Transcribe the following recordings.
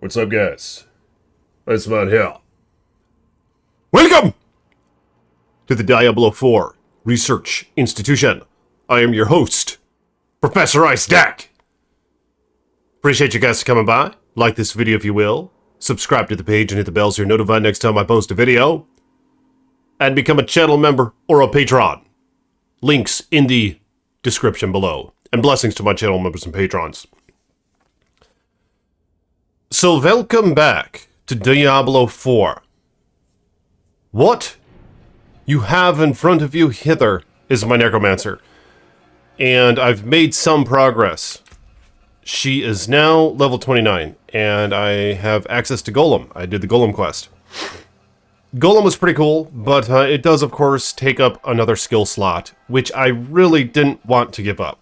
What's up, guys? Iceman here. Welcome to the Diablo 4 Research Institution. I am your host, Professor Ice Dak. Appreciate you guys coming by. Like this video if you will. Subscribe to the page and hit the bell so you're notified next time I post a video. And become a channel member or a patron. Links in the description below. And blessings to my channel members and patrons. So welcome back to Diablo 4. What you have in front of you hither is my Necromancer. And I've made some progress. She is now level 29, and I have access to Golem. I did the Golem quest. Golem was pretty cool, but it does of course take up another skill slot, which I really didn't want to give up.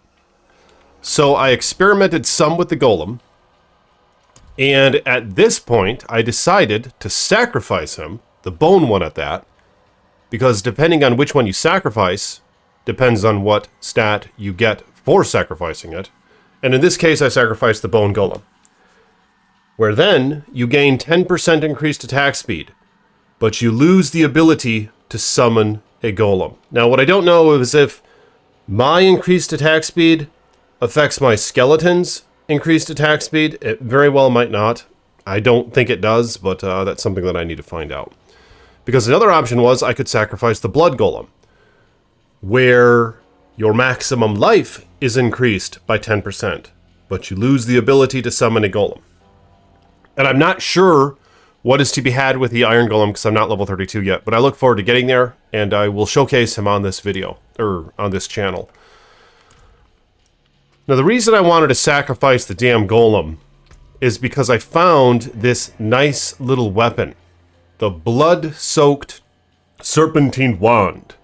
So I experimented some with the Golem, and at this point I decided to sacrifice him, the bone one at that, because depending on which one you sacrifice, depends on what stat you get for sacrificing it. And in this case I sacrificed the bone golem, where then you gain 10% increased attack speed, but you lose the ability to summon a golem. Now what I don't know is if my increased attack speed affects my skeleton's increased attack speed. It very well might not. I don't think it does, but that's something that I need to find out. Because another option was I could sacrifice the blood golem, where your maximum life is increased by 10%, but you lose the ability to summon a golem. And I'm not sure what is to be had with the iron golem because I'm not level 32 yet, but I look forward to getting there, and I will showcase him on this video, or on this channel. Now, the reason I wanted to sacrifice the damn golem is because I found this nice little weapon. The blood-soaked serpentine wand.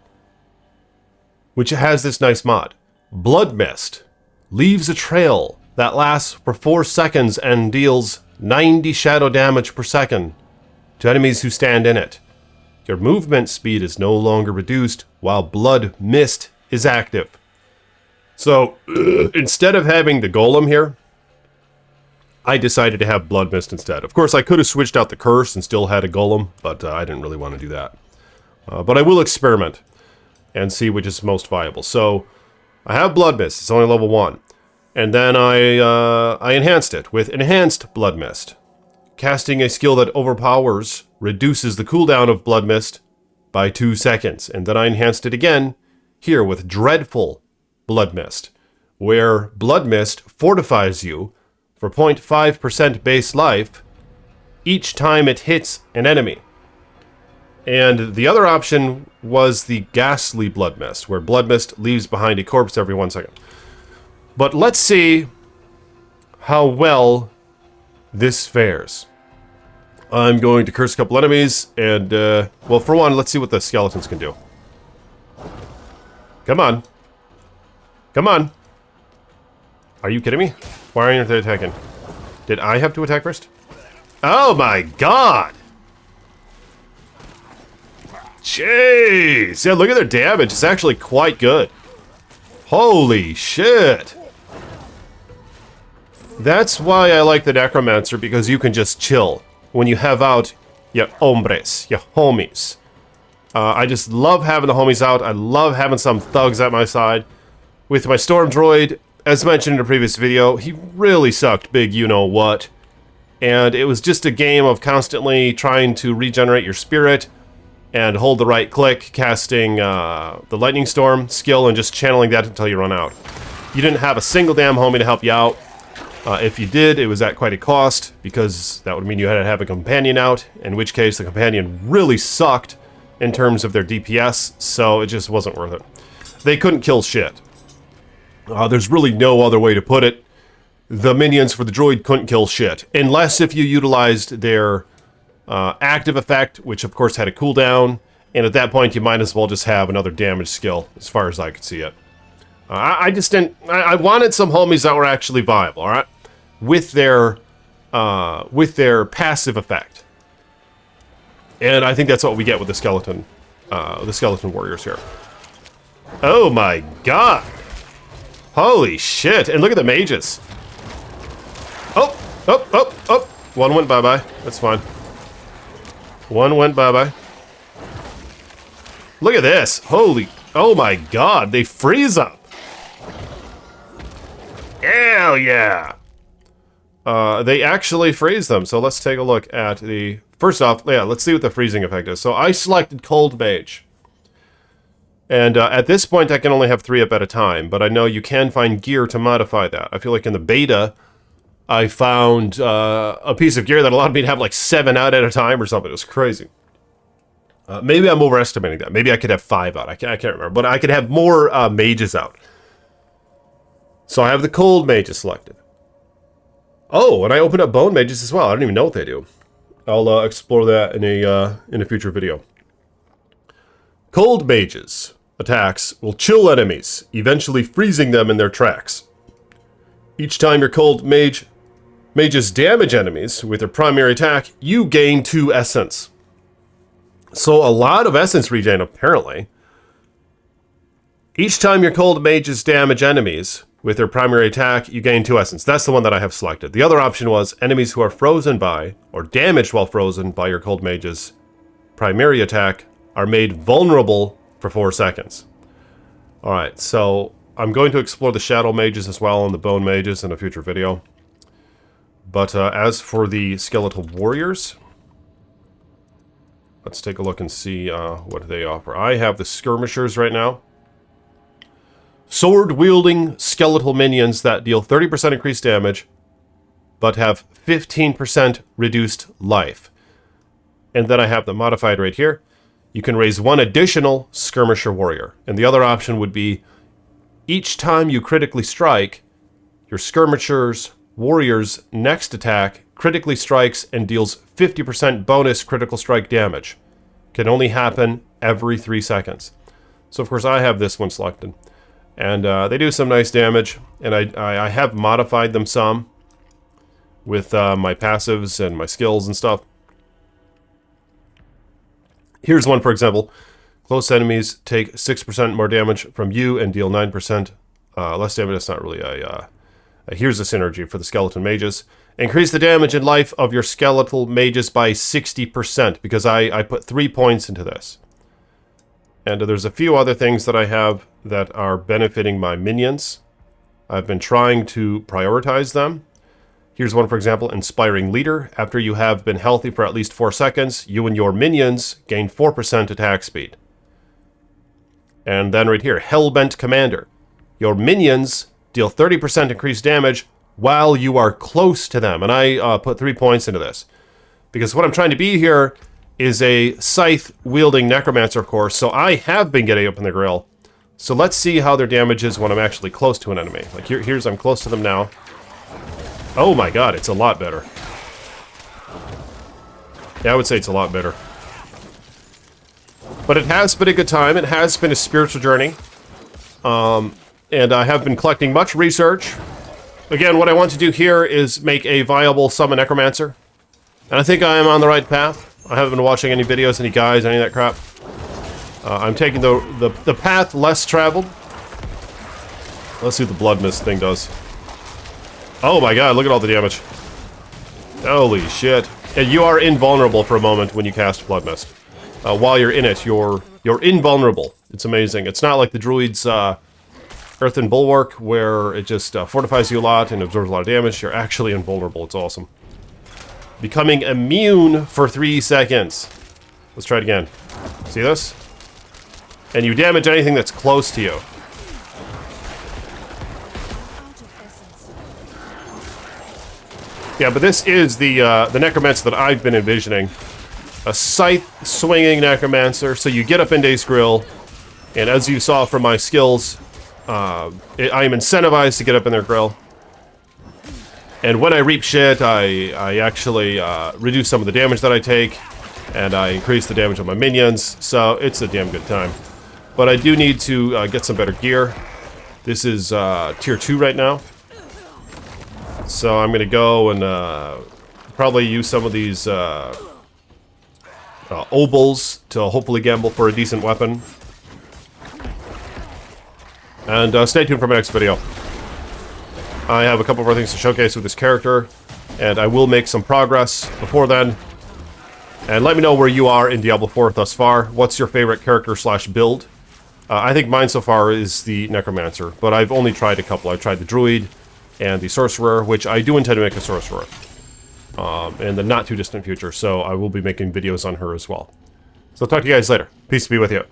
Which has this nice mod. Blood Mist leaves a trail that lasts for 4 seconds and deals 90 shadow damage per second to enemies who stand in it. Your movement speed is no longer reduced while Blood Mist is active. So, instead of having the golem here, I decided to have Blood Mist instead. Of course, I could have switched out the curse and still had a golem, but I didn't really want to do that. But I will experiment and see which is most viable. So, I have Blood Mist. It's only level 1. And then I enhanced it with Enhanced Blood Mist. Casting a skill that overpowers reduces the cooldown of Blood Mist by 2 seconds. And then I enhanced it again here with Dreadful Blood Mist, where Blood Mist fortifies you for 0.5% base life each time it hits an enemy. And the other option was the Ghastly Blood Mist, where Blood Mist leaves behind a corpse every 1 second. But let's see how well this fares. I'm going to curse a couple enemies, and, well, for one, let's see what the skeletons can do. Come on. Come on. Are you kidding me? Why aren't they attacking? Did I have to attack first? Oh my god! Jeez! Yeah, look at their damage. It's actually quite good. Holy shit! That's why I like the Necromancer, because you can just chill when you have out your hombres, your homies. I just love having the homies out. I love having some thugs at my side. With my Storm Droid, as mentioned in a previous video, he really sucked big you-know-what. And it was just a game of constantly trying to regenerate your spirit and hold the right click, casting the Lightning Storm skill and just channeling that until you run out. You didn't have a single damn homie to help you out. If you did, it was at quite a cost, because that would mean you had to have a companion out, in which case the companion really sucked in terms of their DPS, so it just wasn't worth it. They couldn't kill shit. There's really no other way to put it. The minions for the droid couldn't kill shit, unless if you utilized their active effect, which of course had a cooldown, and at that point you might as well just have another damage skill, as far as I could see it. I just didn't... I wanted some homies that were actually viable, alright? With their passive effect. And I think that's what we get with the skeleton warriors here. Oh my god! Holy shit! And look at the mages. Oh, oh, oh, oh! One went bye-bye. That's fine. One went bye-bye. Look at this. Holy... Oh my god, they freeze up. Hell yeah. They actually freeze them. So let's take a look at the... First off, yeah, let's see what the freezing effect is. So I selected Cold Mage. And at this point, I can only have 3 up at a time. But I know you can find gear to modify that. I feel like in the beta, I found a piece of gear that allowed me to have like 7 out at a time or something. It was crazy. Maybe I'm overestimating that. Maybe I could have 5 out. I can't remember. But I could have more mages out. So I have the Cold Mages selected. Oh, and I opened up Bone Mages as well. I don't even know what they do. I'll explore that in a future video. Cold Mages attacks will chill enemies, eventually freezing them in their tracks. Each time your Cold Mages damage enemies with their primary attack, you gain 2 essence. So a lot of essence regen, apparently. Each time your Cold Mages damage enemies with their primary attack, you gain 2 essence. That's the one that I have selected. The other option was enemies who are frozen by, or damaged while frozen by your Cold Mage's primary attack, are made vulnerable for 4 seconds. Alright, so I'm going to explore the Shadow Mages as well and the Bone Mages in a future video. But as for the Skeletal Warriors, let's take a look and see what they offer. I have the Skirmishers right now. Sword-wielding skeletal minions that deal 30% increased damage, but have 15% reduced life. And then I have the modified right here. You can raise 1 additional Skirmisher Warrior. And the other option would be, each time you critically strike, your Skirmisher's Warrior's next attack critically strikes and deals 50% bonus critical strike damage. Can only happen every 3 seconds. So of course I have this one selected. And they do some nice damage, and I have modified them some with my passives and my skills and stuff. Here's one, for example. Close enemies take 6% more damage from you and deal 9% less damage. That's not really a... here's the synergy for the skeleton mages. Increase the damage and life of your skeletal mages by 60%, because I put 3 points into this. And there's a few other things that I have that are benefiting my minions. I've been trying to prioritize them. Here's one, for example, Inspiring Leader. After you have been healthy for at least 4 seconds, you and your minions gain 4% attack speed. And then right here, Hellbent Commander. Your minions deal 30% increased damage while you are close to them. And I put 3 points into this. Because what I'm trying to be here is a scythe-wielding Necromancer, of course, so I have been getting up in the grill. So let's see how their damage is when I'm actually close to an enemy. Like here's I'm close to them now. Oh my god, it's a lot better. Yeah, I would say it's a lot better. But it has been a good time. It has been a spiritual journey. And I have been collecting much research. Again, what I want to do here is make a viable summon Necromancer. And I think I am on the right path. I haven't been watching any videos, any guides, any of that crap. I'm taking the path less traveled. Let's see what the Blood Mist thing does. Oh my god, look at all the damage. Holy shit. And you are invulnerable for a moment when you cast Blood Mist. While you're in it, you're invulnerable. It's amazing. It's not like the Druid's Earthen Bulwark, where it just fortifies you a lot and absorbs a lot of damage. You're actually invulnerable. It's awesome. Becoming immune for 3 seconds. Let's try it again. See this? And you damage anything that's close to you. Yeah, but this is the Necromancer that I've been envisioning. A scythe-swinging Necromancer. So you get up in Dace Grill, and as you saw from my skills, I am incentivized to get up in their grill. And when I reap shit, I actually reduce some of the damage that I take, and I increase the damage on my minions, so it's a damn good time. But I do need to get some better gear. This is tier 2 right now. So I'm going to go and probably use some of these obols to hopefully gamble for a decent weapon. And stay tuned for my next video. I have a couple more things to showcase with this character. and I will make some progress before then. And let me know where you are in Diablo 4 thus far. What's your favorite character slash build? I think mine so far is the Necromancer, but I've only tried a couple. I've tried the Druid and the Sorcerer, which I do intend to make a Sorcerer in the not too distant future, so I will be making videos on her as well. So I'll talk to you guys later. Peace be with you.